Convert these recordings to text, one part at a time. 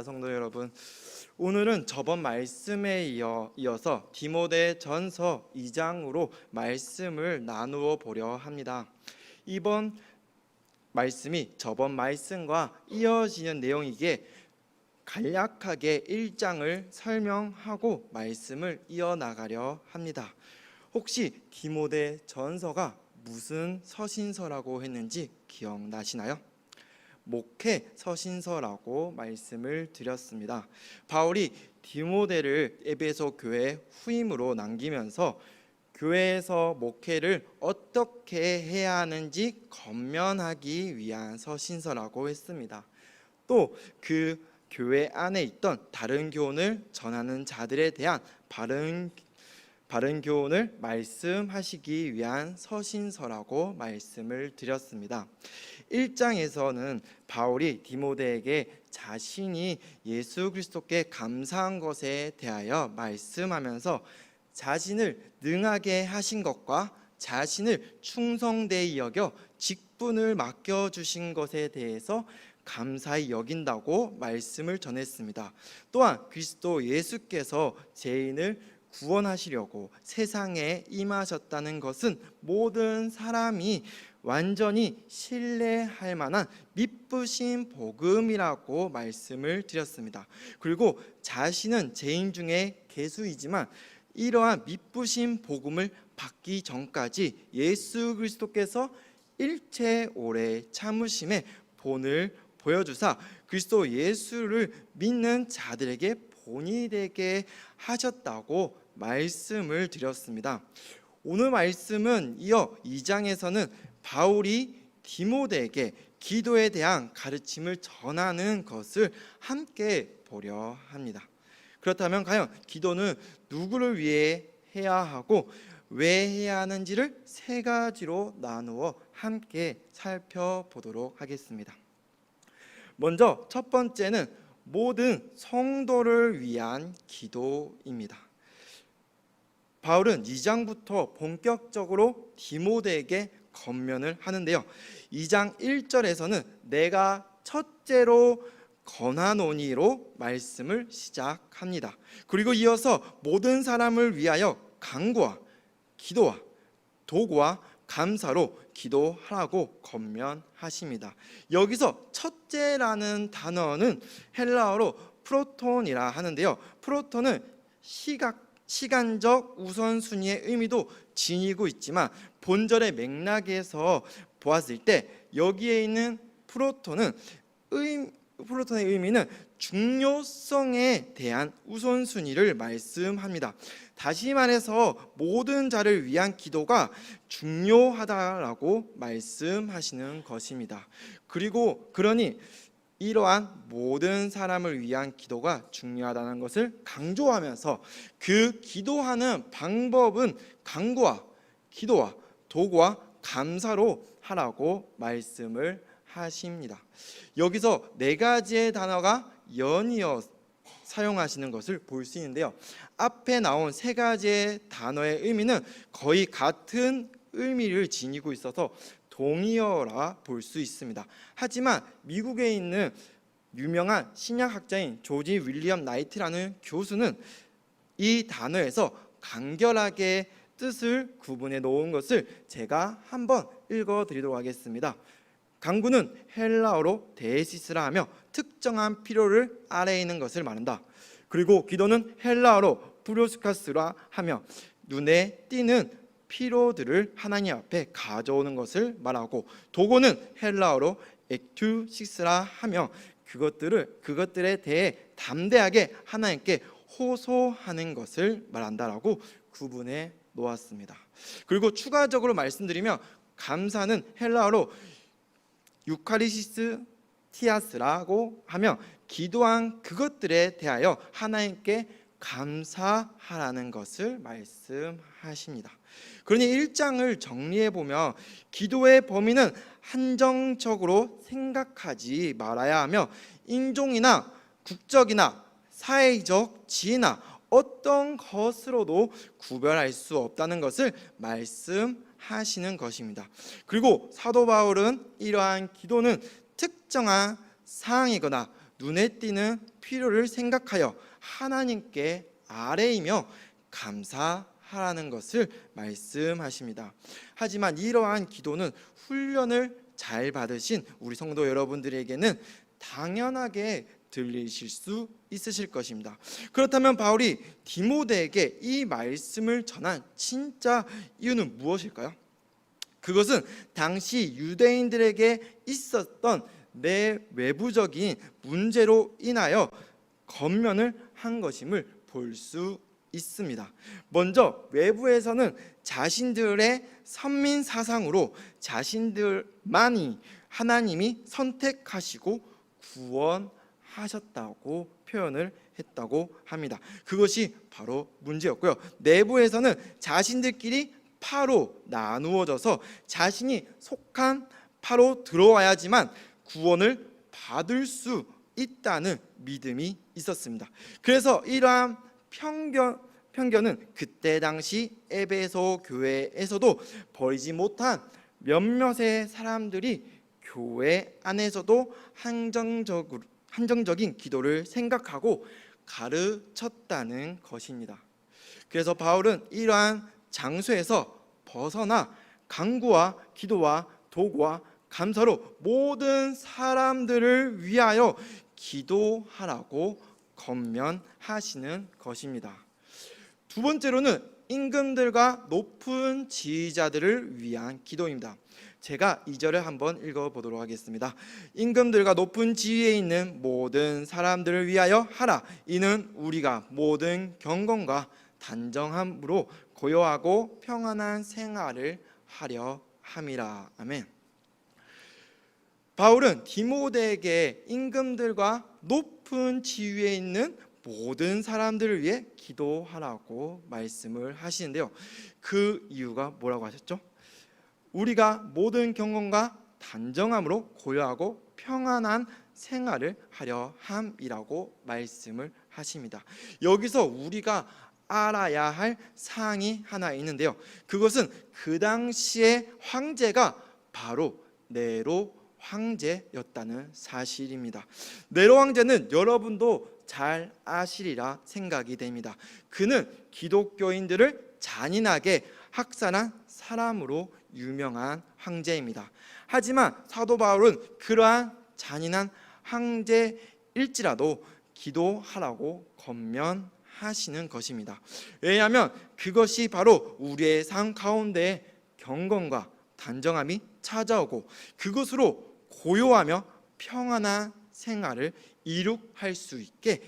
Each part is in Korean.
성도 여러분, 오늘은 저번 말씀에 이어서 디모데전서 2장으로 말씀을 나누어 보려 합니다. 이번 말씀이 저번 말씀과 이어지는 내용이기에 간략하게 1장을 설명하고 말씀을 이어나가려 합니다. 혹시 디모데전서가 무슨 서신서라고 했는지 기억나시나요? 목회 서신서라고 말씀을 드렸습니다. 바울이 디모데를 에베소 교회 후임으로 남기면서 교회에서 목회를 어떻게 해야 하는지 권면하기 위한 서신서라고 했습니다. 또 그 교회 안에 있던 다른 교훈을 전하는 자들에 대한 바른 교훈을 말씀하시기 위한 서신서라고 말씀을 드렸습니다. 1장에서는 바울이 디모데에게 자신이 예수 그리스도께 감사한 것에 대하여 말씀하면서 자신을 능하게 하신 것과 자신을 충성되이 여겨 직분을 맡겨주신 것에 대해서 감사히 여긴다고 말씀을 전했습니다. 또한 그리스도 예수께서 죄인을 구원하시려고 세상에 임하셨다는 것은 모든 사람이 완전히 신뢰할 만한 미쁘신 복음이라고 말씀을 드렸습니다. 그리고 자신은 죄인 중에 괴수이지만 이러한 미쁘신 복음을 받기 전까지 예수 그리스도께서 일체 오래 참으심의 본을 보여주사 그리스도 예수를 믿는 자들에게 본이 되게 하셨다고 말씀을 드렸습니다. 오늘 말씀은 이어 2장에서는 바울이 디모데에게 기도에 대한 가르침을 전하는 것을 함께 보려 합니다. 그렇다면 과연 기도는 누구를 위해 해야 하고 왜 해야 하는지를 세 가지로 나누어 함께 살펴보도록 하겠습니다. 먼저 첫 번째는 모든 성도를 위한 기도입니다. 바울은 2장부터 본격적으로 디모데에게 권면을 하는데요. 2장 1절에서는 내가 첫째로 권하노니로 말씀을 시작합니다. 그리고 이어서 모든 사람을 위하여 간구와 기도와 도구와 감사로 기도하라고 권면하십니다. 여기서 첫째라는 단어는 헬라어로 프로톤이라 하는데요. 프로톤은 시간적 우선순위의 의미도 지니고 있지만 본절의 맥락에서 보았을 때 여기에 있는 프로톤의 의미는 중요성에 대한 우선순위를 말씀합니다. 다시 말해서 모든 자를 위한 기도가 중요하다라고 말씀하시는 것입니다. 그러니 이러한 모든 사람을 위한 기도가 중요하다는 것을 강조하면서 그 기도하는 방법은 간구와 기도와 도구와 감사로 하라고 말씀을 하십니다. 여기서 네 가지의 단어가 연이어 사용하시는 것을 볼 수 있는데요. 앞에 나온 세 가지의 단어의 의미는 거의 같은 의미를 지니고 있어서 동의어라 볼 수 있습니다. 하지만 미국에 있는 유명한 신약학자인 조지 윌리엄 나이트라는 교수는 이 단어에서 간결하게 뜻을 구분해 놓은 것을 제가 한번 읽어드리도록 하겠습니다. 간구는 헬라어로 데시스라 하며 특정한 필요를 아래에 있는 것을 말한다. 그리고 기도는 헬라어로 프로스카스라 하며 눈에 띄는 필요들을 하나님 앞에 가져오는 것을 말하고 도구는 헬라어로 엑투시스라 하며 그것들에 대해 담대하게 하나님께 호소하는 것을 말한다라고 구분해 놓았습니다. 그리고 추가적으로 말씀드리면 감사는 헬라어로 유카리시스 티아스라고 하며 기도한 그것들에 대하여 하나님께 감사하라는 것을 말씀하십니다. 그러니 1장을 정리해 보면 기도의 범위는 한정적으로 생각하지 말아야 하며 인종이나 국적이나 사회적 지위나 어떤 것으로도 구별할 수 없다는 것을 말씀하시는 것입니다. 그리고 사도 바울은 이러한 기도는 특정한 사항이거나 눈에 띄는 필요를 생각하여 하나님께 아뢰이며 감사하라는 것을 말씀하십니다. 하지만 이러한 기도는 훈련을 잘 받으신 우리 성도 여러분들에게는 당연하게 들리실 수 있으실 것입니다. 그렇다면 바울이 디모데에게 이 말씀을 전한 진짜 이유는 무엇일까요? 그것은 당시 유대인들에게 있었던 내외부적인 문제로 인하여 권면을 한 것임을 볼 수 있습니다. 먼저 외부에서는 자신들의 선민 사상으로 자신들만이 하나님이 선택하시고 구원하셨다고 표현을 했다고 합니다. 그것이 바로 문제였고요. 내부에서는 자신들끼리 파로 나누어져서 자신이 속한 파로 들어와야지만 구원을 받을 수 있다는 믿음이 있었습니다. 그래서 이러한 편견은 그때 당시 에베소 교회에서도 버리지 못한 몇몇의 사람들이 교회 안에서도 한정적인 기도를 생각하고 가르쳤다는 것입니다. 그래서 바울은 이러한 장소에서 벗어나 간구와 기도와 도구와 감사로 모든 사람들을 위하여 기도하라고 권면하시는 것입니다. 두 번째로는 임금들과 높은 지휘자들을 위한 기도입니다. 제가 2절을 한번 읽어보도록 하겠습니다. 임금들과 높은 지위에 있는 모든 사람들을 위하여 하라. 이는 우리가 모든 경건과 단정함으로 고요하고 평안한 생활을 하려 함이라. 아멘. 바울은 디모데에게 임금들과 높은 지위에 있는 모든 사람들을 위해 기도하라고 말씀을 하시는데요. 그 이유가 뭐라고 하셨죠? 우리가 모든 경건과 단정함으로 고요하고 평안한 생활을 하려 함이라고 말씀을 하십니다. 여기서 우리가 알아야 할 사항이 하나 있는데요. 그것은 그 당시의 황제가 바로 네로 황제였다는 사실입니다. 네로 황제는 여러분도 잘 아시리라 생각이 됩니다. 그는 기독교인들을 잔인하게 학살한 사람으로 유명한 황제입니다. 하지만 사도 바울은 그러한 잔인한 황제일지라도 기도하라고 권면하시는 것입니다. 왜냐하면 그것이 바로 우리의 삶 가운데 경건과 단정함이 찾아오고 그것으로 고요하며 평안한 생활을 이룩할 수 있게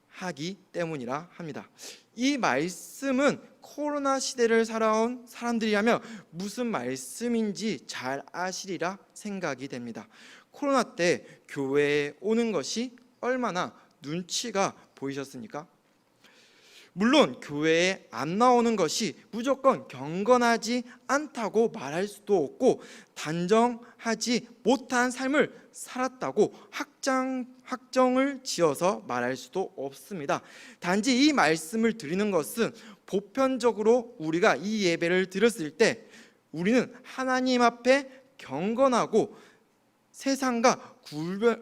하기 때문이라 합니다. 이 말씀은 코로나 시대를 살아온 사람들이라면 무슨 말씀인지 잘 아시리라 생각이 됩니다. 코로나 때 교회에 오는 것이 얼마나 눈치가 보이셨습니까? 물론 교회에 안 나오는 것이 무조건 경건하지 않다고 말할 수도 없고 단정하지 못한 삶을 살았다고 확정을 지어서 말할 수도 없습니다. 단지 이 말씀을 드리는 것은 보편적으로 우리가 이 예배를 드렸을 때 우리는 하나님 앞에 경건하고 세상과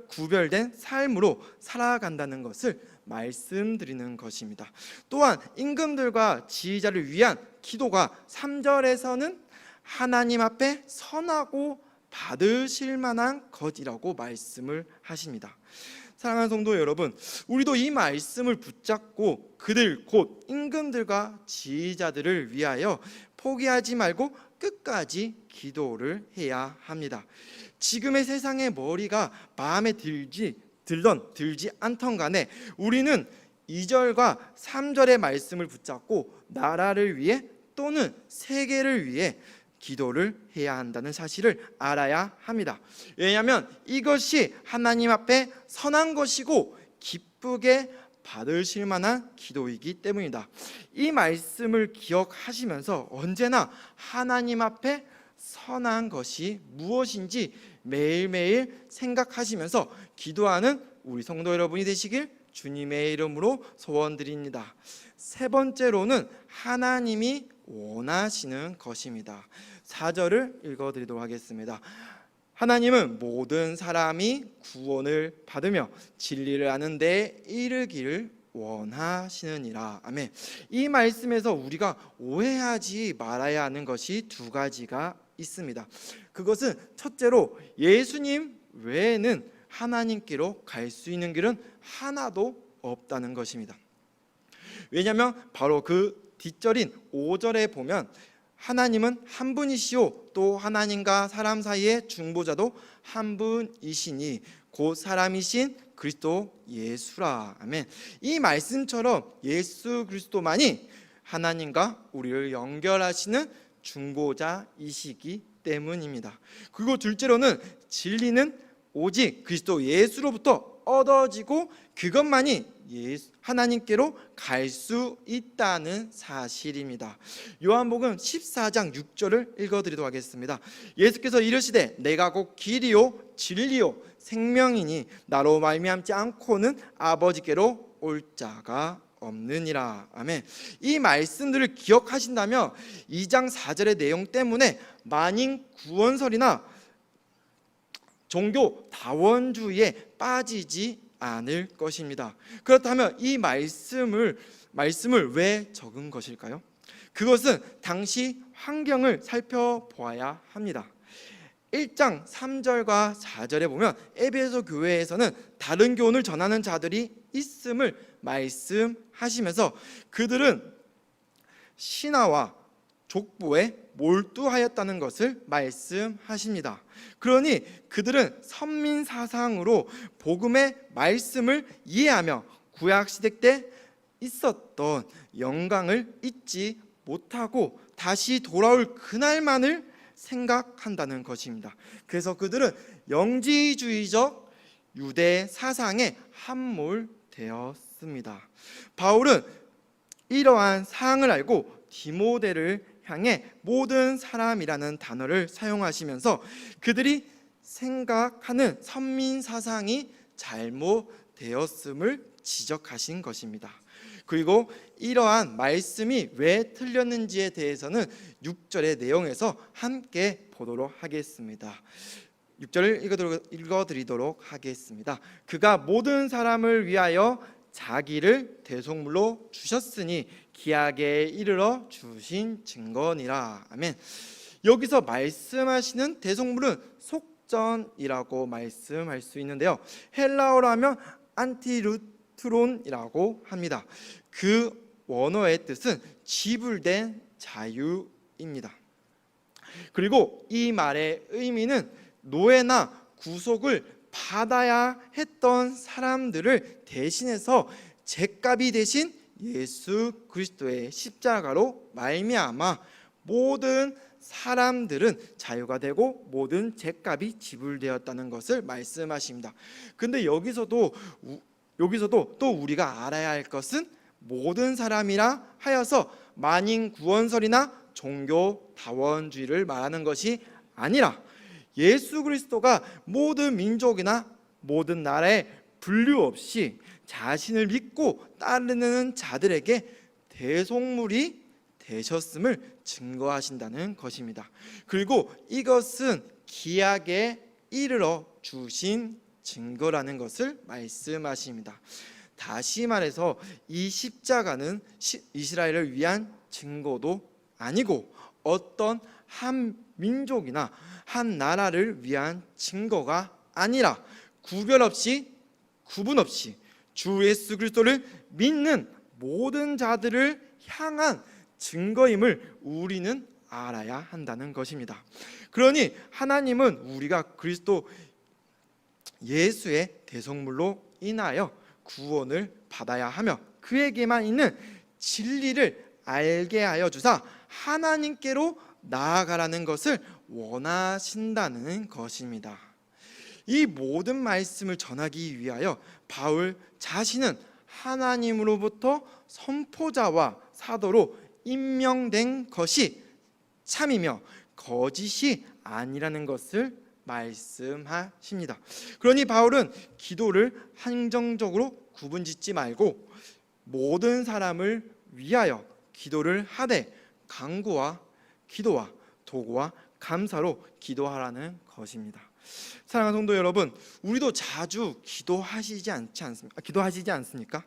구별된 삶으로 살아간다는 것을 말씀드리는 것입니다. 또한 임금들과 지휘자를 위한 기도가 3절에서는 하나님 앞에 선하고 받으실 만한 것이라고 말씀을 하십니다. 사랑하는 성도 여러분, 우리도 이 말씀을 붙잡고 그들 곧 임금들과 지휘자들을 위하여 포기하지 말고 끝까지 기도를 해야 합니다. 지금의 세상의 머리가 마음에 들지 않던 간에 우리는 2절과 3절의 말씀을 붙잡고 나라를 위해 또는 세계를 위해 기도를 해야 한다는 사실을 알아야 합니다. 왜냐하면 이것이 하나님 앞에 선한 것이고 기쁘게 받으실 만한 기도이기 때문이다. 이 말씀을 기억하시면서 언제나 하나님 앞에 선한 것이 무엇인지 매일매일 생각하시면서 기도하는 우리 성도 여러분이 되시길 주님의 이름으로 소원드립니다. 세 번째로는 하나님이 원하시는 것입니다. 4절을 읽어드리도록 하겠습니다. 하나님은 모든 사람이 구원을 받으며 진리를 아는 데 이르기를 원하시느니라. 아멘. 이 말씀에서 우리가 오해하지 말아야 하는 것이 두 가지가 있습니다. 그것은 첫째로 예수님 외에는 하나님께로 갈 수 있는 길은 하나도 없다는 것입니다. 왜냐하면 바로 그 뒷절인 5절에 보면 하나님은 한 분이시오 또 하나님과 사람 사이의 중보자도 한 분이시니 곧 사람이신 그리스도 예수라. 아멘. 이 말씀처럼 예수 그리스도만이 하나님과 우리를 연결하시는 중보자이시기 때문입니다. 그리고 둘째로는 진리는 오직 그리스도 예수로부터 얻어지고 그것만이 하나님께로 갈 수 있다는 사실입니다. 요한복음 14장 6절을 읽어드리도록 하겠습니다. 예수께서 이르시되 내가 곧 길이요 진리요 생명이니 나로 말미암지 않고는 아버지께로 올 자가 없느니라. 아멘. 이 말씀들을 기억하신다면 2장 4절의 내용 때문에 만인 구원설이나 종교 다원주의에 빠지지 않을 것입니다. 그렇다면 이 말씀을 왜 적은 것일까요? 그것은 당시 환경을 살펴보아야 합니다. 1장 3절과 4절에 보면 에베소 교회에서는 다른 교훈을 전하는 자들이 있음을 말씀하시면서 그들은 신화와 족보에 몰두하였다는 것을 말씀하십니다. 그러니 그들은 선민 사상으로 복음의 말씀을 이해하며 구약 시대 때 있었던 영광을 잊지 못하고 다시 돌아올 그날만을 생각한다는 것입니다. 그래서 그들은 영지주의적 유대 사상에 함몰되었습니다. 바울은 이러한 사항을 알고 디모데를 향해 모든 사람이라는 단어를 사용하시면서 그들이 생각하는 선민 사상이 잘못되었음을 지적하신 것입니다. 그리고 이러한 말씀이 왜 틀렸는지에 대해서는 6절의 내용에서 함께 보도록 하겠습니다. 6절을 읽어드리도록 하겠습니다. 그가 모든 사람을 위하여 자기를 대속물로 주셨으니 기약에 이르러 주신 증거니라. 아멘. 여기서 말씀하시는 대속물은 속전이라고 말씀할 수 있는데요, 헬라어로 하면 안티루트론이라고 합니다. 그 원어의 뜻은 지불된 자유입니다. 그리고 이 말의 의미는 노예나 구속을 받아야 했던 사람들을 대신해서 죗값이 되신 예수 그리스도의 십자가로 말미암아 모든 사람들은 자유가 되고 모든 죗값이 지불되었다는 것을 말씀하십니다. 근데 여기서도 또 우리가 알아야 할 것은 모든 사람이라 하여서 만인 구원설이나 종교 다원주의를 말하는 것이 아니라 예수 그리스도가 모든 민족이나 모든 나라에 분류 없이 자신을 믿고 따르는 자들에게 대속물이 되셨음을 증거하신다는 것입니다. 그리고 이것은 기약에 이르러 주신 증거라는 것을 말씀하십니다. 다시 말해서 이 십자가는 이스라엘을 위한 증거도 아니고 어떤 한 민족이나 한 나라를 위한 증거가 아니라 구별 없이 구분 없이 주 예수 그리스도를 믿는 모든 자들을 향한 증거임을 우리는 알아야 한다는 것입니다. 그러니 하나님은 우리가 그리스도 예수의 대속물로 인하여 구원을 받아야 하며 그에게만 있는 진리를 알게 하여 주사 하나님께로 나아가라는 것을 원하신다는 것입니다. 이 모든 말씀을 전하기 위하여 바울 자신은 하나님으로부터 선포자와 사도로 임명된 것이 참이며 거짓이 아니라는 것을 말씀하십니다. 그러니 바울은 기도를 한정적으로 구분짓지 말고 모든 사람을 위하여 기도를 하되 간구와 기도와 도구와 감사로 기도하라는 것입니다. 사랑하는 성도 여러분, 우리도 자주 기도하시지 않습니까?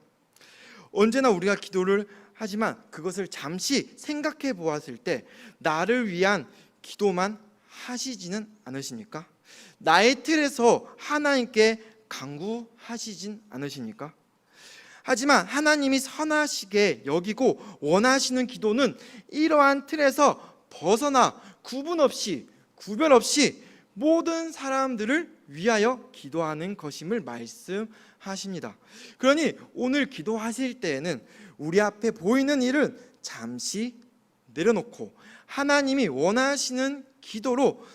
언제나 우리가 기도를 하지만 그것을 잠시 생각해 보았을 때 나를 위한 기도만 하시지는 않으십니까? 나의 틀에서 하나님께 간구하시진 않으십니까? 하지만 하나님이 선하시게 여기고 원하시는 기도는 이러한 틀에서 벗어나 구분 없이 모든 사람들을 위하여 기도하는 것임을 말씀하십니다. 그러니 오늘 기도하실 때에는 우리 앞에 보이는 일은 잠시 내려놓고 하나님이 원하시는 기도로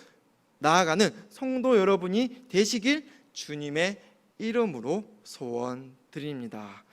나아가는 성도 여러분이 되시길 주님의 이름으로 소원드립니다.